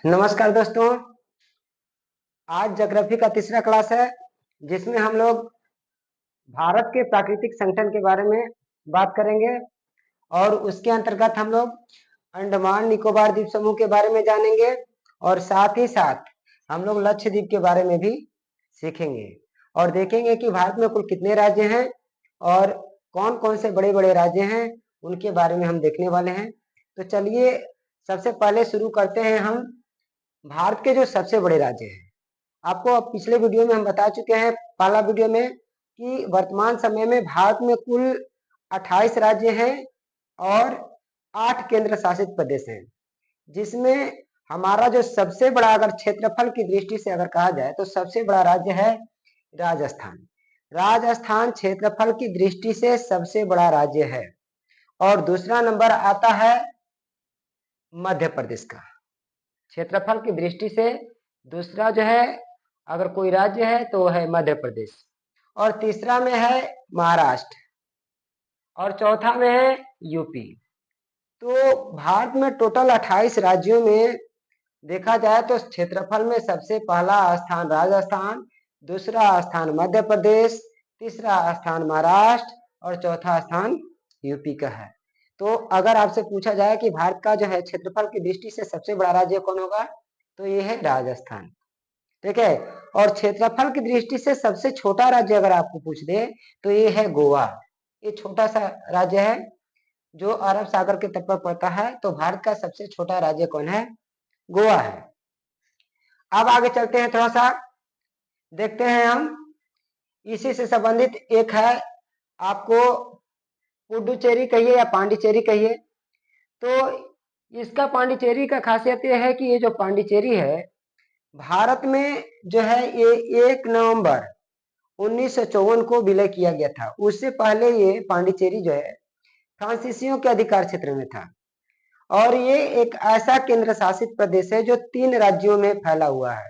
नमस्कार दोस्तों। आज ज्योग्राफी का तीसरा क्लास है जिसमें हम लोग भारत के प्राकृतिक संगठन के बारे में बात करेंगे और उसके अंतर्गत हम लोग अंडमान निकोबार द्वीप समूह के बारे में जानेंगे और साथ ही साथ हम लोग लक्षद्वीप के बारे में भी सीखेंगे और देखेंगे कि भारत में कुल कितने राज्य हैं और कौन कौन से बड़े बड़े राज्य हैं उनके बारे में हम देखने वाले हैं। तो चलिए सबसे पहले शुरू करते हैं हम भारत के जो सबसे बड़े राज्य हैं। आपको अब पिछले वीडियो में हम बता चुके हैं, पहला वीडियो में, कि वर्तमान समय में भारत में कुल 28 राज्य हैं और 8 केंद्र शासित प्रदेश हैं, जिसमें हमारा जो सबसे बड़ा, अगर क्षेत्रफल की दृष्टि से अगर कहा जाए तो सबसे बड़ा राज्य है राजस्थान। राजस्थान क्षेत्रफल की दृष्टि से सबसे बड़ा राज्य है और दूसरा नंबर आता है मध्य प्रदेश का। क्षेत्रफल की दृष्टि से दूसरा जो है, अगर कोई राज्य है तो है मध्य प्रदेश, और तीसरा में है महाराष्ट्र और चौथा में है यूपी। तो भारत में टोटल 28 राज्यों में देखा जाए तो क्षेत्रफल में सबसे पहला स्थान राजस्थान, दूसरा स्थान मध्य प्रदेश, तीसरा स्थान महाराष्ट्र और चौथा स्थान यूपी का है। तो अगर आपसे पूछा जाए कि भारत का जो है क्षेत्रफल की दृष्टि से सबसे बड़ा राज्य कौन होगा, तो ये है राजस्थान। ठीक है। और क्षेत्रफल की दृष्टि से सबसे छोटा राज्य अगर आपको पूछ दे तो ये है गोवा। ये छोटा सा राज्य है जो अरब सागर के तट पर पड़ता है। तो भारत का सबसे छोटा राज्य कौन है? गोवा है। अब आगे चलते हैं, थोड़ा सा देखते हैं हम। इसी से संबंधित एक है, आपको पुडुचेरी कहिए या पांडिचेरी कहिए। तो इसका पांडिचेरी का खासियत यह है कि ये जो पांडिचेरी है, भारत में जो है ये 1 नवंबर 1954 को विलय किया गया था। उससे पहले ये पांडिचेरी जो है फ्रांसीसियों के अधिकार क्षेत्र में था और ये एक ऐसा केंद्र शासित प्रदेश है जो 3 राज्यों में फैला हुआ है।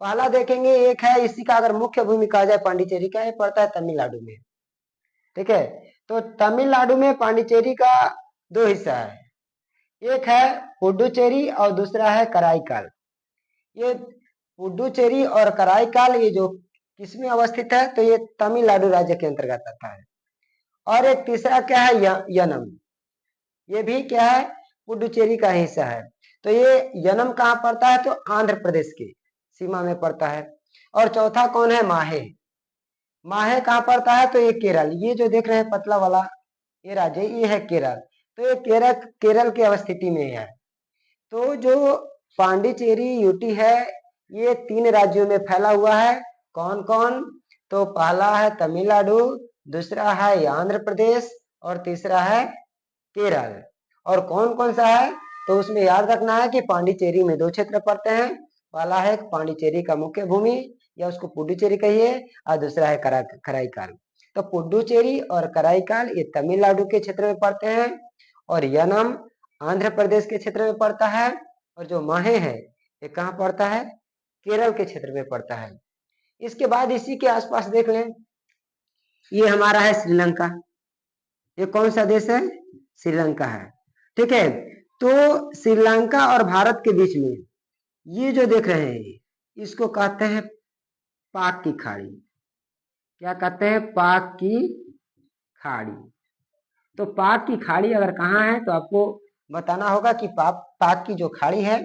पहला देखेंगे, एक है, इसी का अगर मुख्य भूमि कहा जाए पांडिचेरी का, ये पड़ता है तमिलनाडु में। ठीक है। तो तमिलनाडु में पांडिचेरी का 2 हिस्सा है, एक है पुडुचेरी और दूसरा है कराईकाल। ये पुडुचेरी और कराईकाल ये जो किसमें अवस्थित है, तो ये तमिलनाडु राज्य के अंतर्गत आता है। और एक तीसरा क्या है, यनम। ये भी क्या है, पुडुचेरी का हिस्सा है। तो ये यनम कहाँ पड़ता है, तो आंध्र प्रदेश की सीमा में पड़ता है। और चौथा कौन है, माहे। माहे कहाँ पड़ता है, तो ये केरल। ये जो देख रहे हैं पतला वाला ये राज्य, ये है केरल। तो ये केरल की अवस्थिति में है। तो जो पांडिचेरी यूटी है, ये 3 राज्यों में फैला हुआ है। कौन कौन? तो पहला है तमिलनाडु, दूसरा है आंध्र प्रदेश और तीसरा है केरल। और कौन कौन सा है, तो उसमें याद रखना है कि पांडिचेरी में 2 क्षेत्र पड़ते हैं। पहला है पांडिचेरी का मुख्य भूमि, या उसको पुडुचेरी कहिए, और दूसरा है कराईकाल। तो पुडुचेरी और कराईकाल ये तमिलनाडु के क्षेत्र में पड़ते हैं और यनम आंध्र प्रदेश के क्षेत्र में पड़ता है। और जो माहे है ये कहाँ पड़ता है, केरल के क्षेत्र में पड़ता है। इसके बाद इसी के आसपास देख लें, ये हमारा है श्रीलंका। ये कौन सा देश है, श्रीलंका है। ठीक है। तो श्रीलंका और भारत के बीच में ये जो देख रहे हैं, इसको कहते हैं पाक की खाड़ी। क्या कहते हैं, पाक की खाड़ी। तो पाक की खाड़ी अगर कहाँ है, तो आपको बताना होगा कि पाक की जो खाड़ी है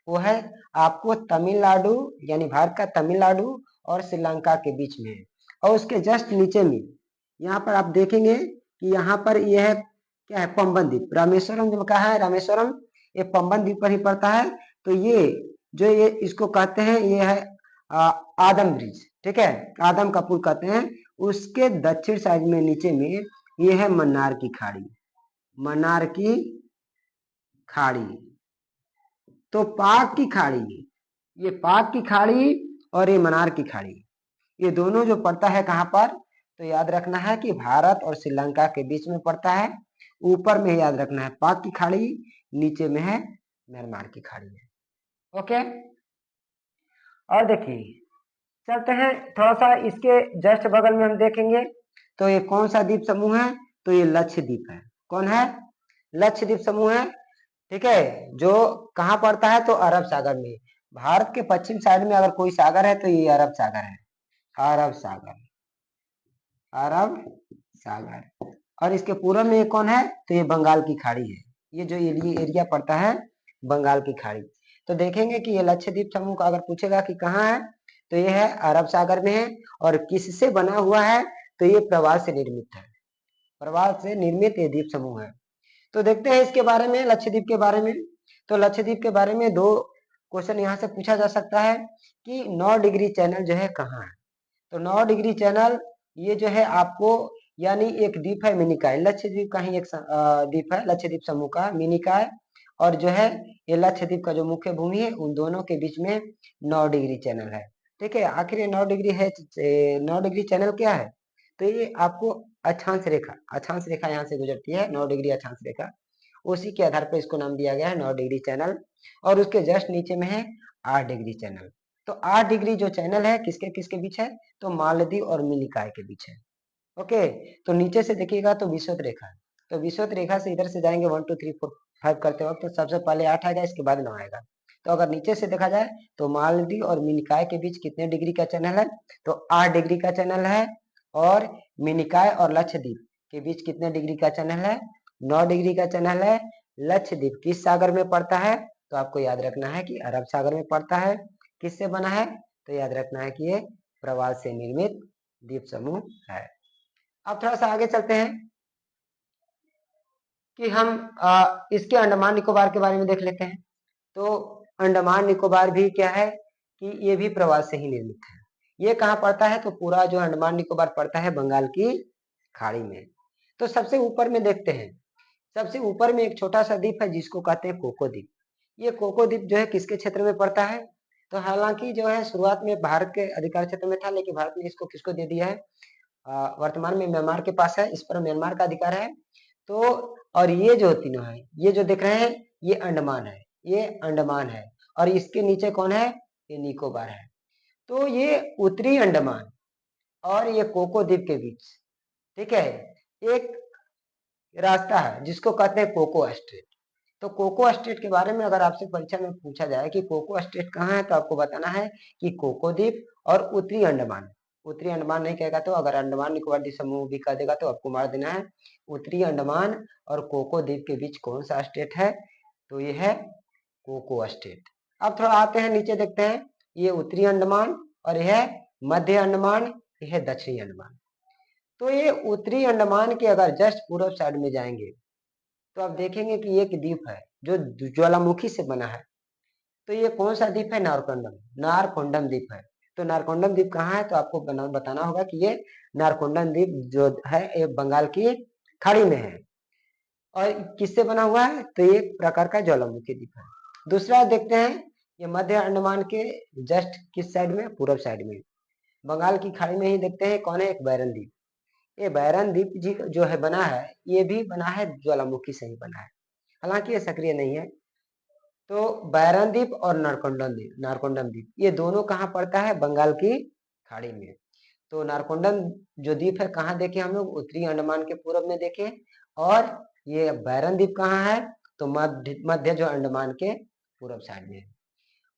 वो है आपको तमिलनाडु, यानी भारत का तमिलनाडु और श्रीलंका के बीच में है। और उसके जस्ट नीचे में यहाँ पर आप देखेंगे कि यहाँ पर यह है, क्या है, पंबन द्वीप। रामेश्वरम जो कहा है, रामेश्वरम ये पंबन द्वीप पर ही पड़ता है। तो ये जो ये इसको कहते हैं, ये है आदम ब्रिज। ठीक है, आदम का पुल कहते हैं। उसके दक्षिण साइड में नीचे में ये है मन्नार की खाड़ी। मन्नार की खाड़ी। तो पाक की खाड़ी, ये पाक की खाड़ी और ये मन्नार की खाड़ी, ये दोनों जो पड़ता है कहाँ पर, तो याद रखना है कि भारत और श्रीलंका के बीच में पड़ता है। ऊपर में याद रखना है पाक की खाड़ी, नीचे में है म्यांमार की खाड़ी है। ओके। और देखिए चलते हैं थोड़ा सा इसके जस्ट बगल में हम देखेंगे, तो ये कौन सा द्वीप समूह है, तो ये लक्षद्वीप है। कौन है, लक्षद्वीप समूह है। ठीक है, जो कहाँ पड़ता है तो अरब सागर में। भारत के पश्चिम साइड में अगर कोई सागर है तो ये अरब सागर है, अरब सागर, अरब सागर। और इसके पूर्व में ये कौन है तो ये बंगाल की खाड़ी है। ये जो एरिया पड़ता है बंगाल की खाड़ी। तो देखेंगे कि ये लक्षद्वीप समूह का अगर पूछेगा कि कहाँ है तो ये है अरब सागर में है। और किससे बना हुआ है तो ये प्रवाल से निर्मित है, प्रवाल से निर्मित ये द्वीप समूह है। तो देखते हैं इसके बारे में, लक्षद्वीप के बारे में। तो लक्षद्वीप के बारे में दो क्वेश्चन यहाँ से पूछा जा सकता है कि 9 डिग्री चैनल जो है कहाँ है। तो 9 डिग्री चैनल ये जो है आपको, यानी एक द्वीप है मिनिकॉय, लक्षद्वीप का ही एक द्वीप है, लक्षद्वीप समूह का मिनिकॉय। और जो है ये लक्षद्वीप का जो मुख्य भूमि है उन दोनों के बीच में 9 डिग्री चैनल है। ठीक है, आखिर ये 9 डिग्री है, 9 डिग्री चैनल क्या है तो ये आपको अक्षांश रेखा, अक्षांश रेखा यहाँ से गुजरती है 9 डिग्री अक्षांश रेखा, उसी के आधार पर इसको नाम दिया गया है 9 डिग्री चैनल। और उसके जस्ट नीचे में है 8 डिग्री चैनल। तो 8 डिग्री जो चैनल है किसके किसके बीच है तो मालदीव और मिनिकॉय के बीच है। ओके, तो नीचे से देखिएगा तो विषुवत रेखा है। तो विषुवत रेखा से इधर से जाएंगे 1 2 3 4 5 करते वक्त तो सबसे पहले 8 आएगा, इसके बाद 9 आएगा। तो अगर नीचे से देखा जाए तो मालदीव और मिनिकॉय के बीच कितने डिग्री का चैनल है तो 8 डिग्री का चैनल है। और मिनिकॉय और लक्षद्वीप के बीच कितने डिग्री का चैनल है 9 डिग्री का चैनल है। लक्षद्वीप किस सागर में पड़ता है तो आपको याद रखना है कि अरब सागर में पड़ता है। किससे बना है तो याद रखना है कि ये प्रवाल से निर्मित द्वीप समूह है। अब थोड़ा सा आगे चलते हैं कि हम इसके अंडमान निकोबार के बारे में देख लेते हैं। तो अंडमान निकोबार भी क्या है कि ये भी प्रवाल से ही निर्मित है। ये कहाँ पड़ता है तो पूरा जो अंडमान निकोबार पड़ता है बंगाल की खाड़ी में। तो सबसे ऊपर में देखते हैं, सबसे ऊपर में एक छोटा सा द्वीप है जिसको कहते हैं कोको द्वीप। ये कोको द्वीप जो है किसके क्षेत्र में पड़ता है तो हालांकि जो है शुरुआत में भारत के अधिकार क्षेत्र में था, लेकिन भारत ने इसको किसको दे दिया है, वर्तमान में म्यांमार के पास है, इस पर म्यांमार का अधिकार है। तो और ये जो तीनों है, ये जो देख रहे हैं ये अंडमान है, ये अंडमान है। और इसके नीचे कौन है ये निकोबार है। तो ये उत्तरी अंडमान और ये कोको द्वीप के बीच, ठीक है, एक रास्ता है जिसको कहते हैं कोको स्ट्रेट। तो कोको स्ट्रेट के बारे में अगर आपसे परीक्षा में पूछा जाए कि कोको स्ट्रेट कहाँ है तो आपको बताना है कि कोको द्वीप और उत्तरी अंडमान। उत्तरी अंडमान नहीं कहेगा तो अगर अंडमान निकोबार द्वीप समूह भी कह देगा तो आपको मार देना है। उत्तरी अंडमान और कोको द्वीप के बीच कौन सा स्टेट है तो ये है कोको स्टेट। अब थोड़ा आते हैं नीचे देखते हैं, ये उत्तरी अंडमान और यह है मध्य अंडमान, यह है दक्षिणी अंडमान। तो ये उत्तरी अंडमान के अगर जस्ट पूर्व साइड में जाएंगे तो आप देखेंगे कि एक द्वीप है जो ज्वालामुखी से बना है। तो ये कौन सा द्वीप है नारकोंडम, नारकोंडम द्वीप है। तो नारकोंडम द्वीप कहाँ है तो आपको बताना होगा कि ये नारकोंडम द्वीप जो है ये बंगाल की खाड़ी में है। और किससे बना हुआ है तो ये एक प्रकार का ज्वालामुखी द्वीप है। दूसरा देखते हैं, ये मध्य अंडमान के जस्ट किस साइड में पूर्व साइड में बंगाल की खाड़ी में ही देखते हैं कौन है एक बैरन द्वीप। ये बैरन द्वीप जी जो है बना है ये भी बना है ज्वालामुखी से ही बना है, हालांकि ये सक्रिय नहीं है। तो बैरन द्वीप और नारकोंडम द्वीप ये दोनों कहाँ पड़ता है बंगाल की खाड़ी में। तो नारकोंडम जो द्वीप है कहाँ देखे हम लोग उत्तरी अंडमान के पूर्व में देखे। और ये बैरन द्वीप कहाँ है तो मध्य जो अंडमान के पूर्व साइड में है।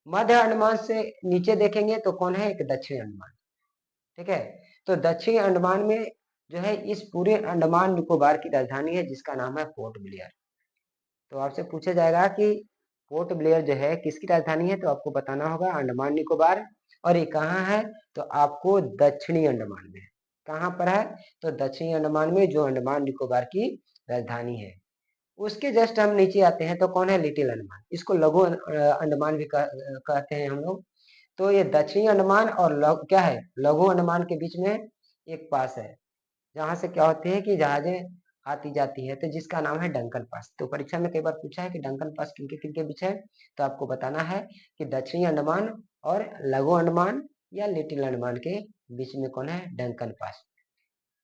मध्य अंडमान से नीचे देखेंगे तो कौन है एक दक्षिणी अंडमान। ठीक है, तो दक्षिणी अंडमान में जो है इस पूरे अंडमान निकोबार की राजधानी है जिसका नाम है पोर्ट ब्लेयर। तो आपसे पूछा जाएगा कि पोर्ट ब्लेयर जो है किसकी राजधानी है तो आपको बताना होगा अंडमान निकोबार। और ये कहाँ है तो आपको दक्षिणी अंडमान में। कहाँ पर है तो दक्षिणी अंडमान में जो अंडमान निकोबार की राजधानी है। उसके जस्ट हम नीचे आते हैं तो कौन है लिटिल अंडमान, इसको लघु अंडमान भी कहते हैं हम लोग। तो ये दक्षिणी अंडमान और क्या है लघु अंडमान के बीच में एक पास है जहां से क्या होती है कि जहाजें आती जाती है तो जिसका नाम है डंकन पास। तो परीक्षा में कई बार पूछा है कि डंकन पास किनके बीच है तो आपको बताना है कि दक्षिणी अंडमान और लघु अंडमान या लिटिल अंडमान के बीच में कौन है डंकन पास।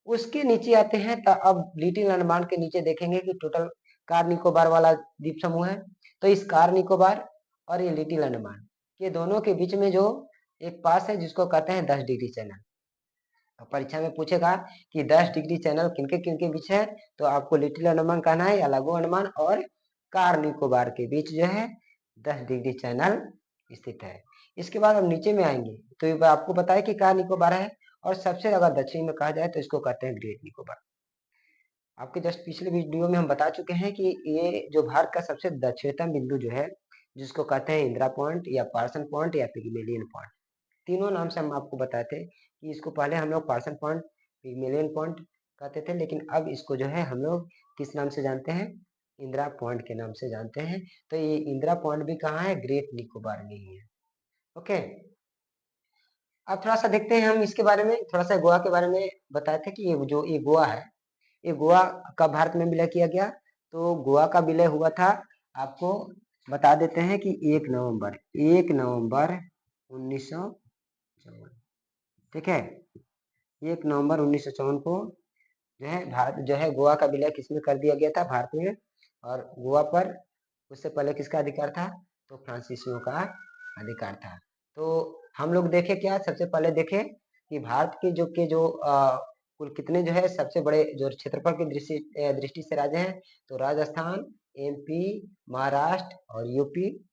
उसके नीचे आते हैं तो अब लिटिल अंडमान के नीचे देखेंगे कि टोटल कार निकोबार वाला द्वीप समूह है। तो इस कार निकोबार और ये लिटिल अंडमान के दोनों के बीच में जो एक पास है जिसको कहते हैं 10 डिग्री चैनल। परीक्षा में पूछेगा कि 10 डिग्री चैनल किनके किनके बीच है तो आपको लिटिल अंडमान कहना है या लघु अंडमान और कार निकोबार के बीच जो है 10 डिग्री चैनल स्थित है। इसके बाद हम नीचे में आएंगे तो ये आपको पता है कि कार निकोबार है, और सबसे ज्यादा दक्षिण में कहा जाए तो इसको कहते हैं ग्रेट निकोबार। आपके जस्ट पिछले वीडियो में हम बता चुके हैं कि ये जो भारत का सबसे दक्षिणतम बिंदु जो है, जिसको कहते हैं इंदिरा पॉइंट या पार्सन पॉइंट या पिग्मेलियन पॉइंट, तीनों नाम से हम आपको बताए थे कि इसको पहले हम लोग पार्सन पॉइंट, पिग्मेलियन पॉइंट कहते थे, लेकिन अब इसको जो है हम लोग किस नाम से जानते हैं, इंदिरा पॉइंट के नाम से जानते हैं। तो ये इंदिरा पॉइंट भी कहाँ है, ग्रेट निकोबार में ही है। ओके, अब थोड़ा सा देखते हैं हम इसके बारे में, थोड़ा सा गोवा के बारे में बताए थे कि ये गोवा है, ये गोवा कब भारत में विलय किया गया, तो गोवा का विलय हुआ था, आपको बता देते हैं कि 1 नवंबर 1954। ठीक है, 1 नवंबर 1954 को जो है भारत जो है गोवा का विलय किसमें कर दिया गया था, भारत में। और गोवा पर उससे पहले किसका अधिकार था, तो फ्रांसीसियों का अधिकार था। तो हम लोग देखे क्या, सबसे पहले देखे कि भारत के जो कुल कितने जो है सबसे बड़े जो क्षेत्रफल की दृष्टि से राज्य हैं, तो राजस्थान, एमपी, महाराष्ट्र और यूपी,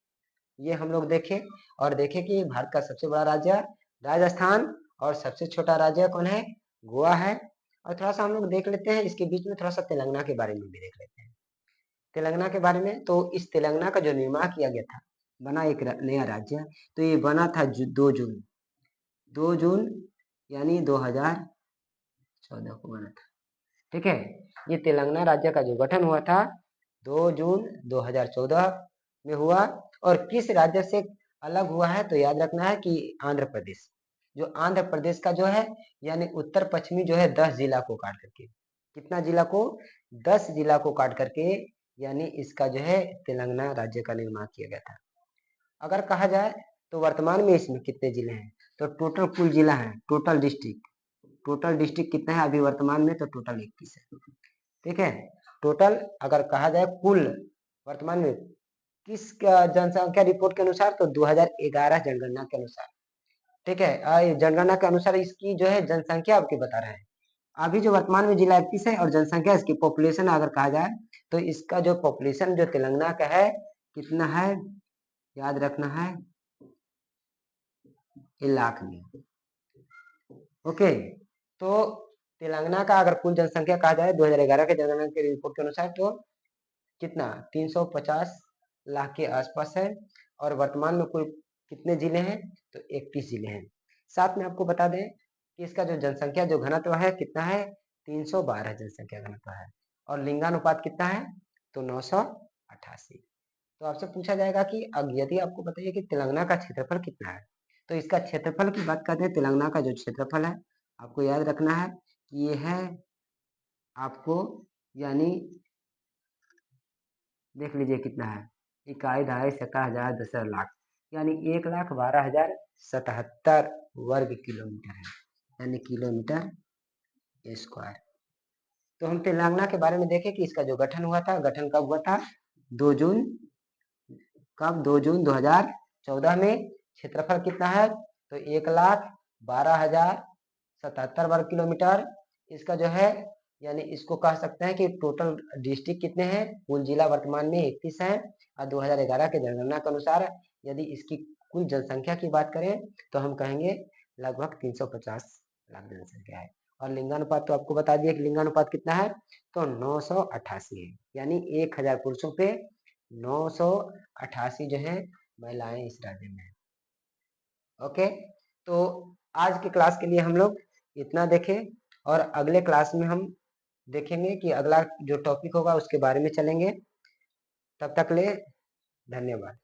ये हम लोग देखे। और देखे कि भारत का सबसे बड़ा राज्य राजस्थान और सबसे छोटा राज्य कौन है, गोवा है। और थोड़ा सा हम लोग देख लेते हैं इसके बीच में, थोड़ा सा तेलंगाना के बारे में भी देख लेते हैं। तेलंगाना के बारे में, तो इस तेलंगाना का जो निर्माण किया गया था, बना एक नया राज्य, तो ये बना था 2 जून यानी 2014 को बना था। ठीक है, ये तेलंगाना राज्य का जो गठन हुआ था 2 जून 2014 में हुआ। और किस राज्य से अलग हुआ है, तो याद रखना है कि आंध्र प्रदेश, जो आंध्र प्रदेश का जो है यानी उत्तर पश्चिमी जो है 10 जिला को काट करके, कितना जिला को, 10 जिला को काट करके, यानी इसका जो है तेलंगाना राज्य का निर्माण किया गया था। अगर कहा जाए तो वर्तमान में इसमें कितने जिले हैं, तो टोटल कुल जिला है, टोटल डिस्ट्रिक्ट कितना है अभी वर्तमान में, तो टोटल 21 है। ठीक है, टोटल अगर कहा जाए कुल वर्तमान में किस जनसंख्या रिपोर्ट के अनुसार, तो 2011 जनगणना के अनुसार। ठीक है, जनगणना के अनुसार इसकी जो है जनसंख्या आपके बता रहे हैं। अभी जो वर्तमान में जिला 31 है, और जनसंख्या इसकी पॉपुलेशन अगर कहा जाए तो इसका जो पॉपुलेशन जो तेलंगाना का है कितना है, याद रखना है 1 लाख में। ओके, तो तेलंगाना का अगर कुल जनसंख्या कहा जाए 2011 के जनगणना के रिपोर्ट के अनुसार, तो कितना 350 लाख के आसपास है। और वर्तमान में कुल कितने जिले हैं, तो 31 जिले हैं। साथ में आपको बता दें कि इसका जो जनसंख्या जो घनत्व है कितना है, 312 जनसंख्या घनत्व है। और लिंगानुपात कितना है, तो 988। तो आपसे पूछा जाएगा कि अब यदि आपको बताइए कि तेलंगाना का क्षेत्रफल कितना है, तो इसका क्षेत्रफल की बात करते हैं। तेलंगाना का जो क्षेत्रफल है आपको याद रखना है कि ये है आपको, यानी देख लीजिए कितना है, 21,2,70,000 यानी 1,12,077 वर्ग किलोमीटर है, यानी किलोमीटर स्क्वायर। तो हम तेलंगाना के बारे में देखें कि इसका जो गठन हुआ था, गठन कब हुआ था, 2 जून, कब, 2 जून 2014 में। क्षेत्रफल कितना है, तो 1,12,077 वर्ग किलोमीटर। इसका जो है यानी इसको कह सकते हैं कि टोटल डिस्ट्रिक्ट कितने हैं, कुल जिला वर्तमान में 31 है। और 2011 के जनगणना के अनुसार यदि इसकी कुल जनसंख्या की बात करें तो हम कहेंगे लगभग 350 लाख जनसंख्या है। और लिंगानुपात तो आपको बता दिया कि लिंगानुपात कितना है, तो 988 है, यानी 1000 पुरुषों पे 988 जो है महिलाएं इस राज्य में है। ओके, तो आज की क्लास के लिए हम लोग इतना देखें, और अगले क्लास में हम देखेंगे कि अगला जो टॉपिक होगा उसके बारे में चलेंगे। तब तक ले धन्यवाद।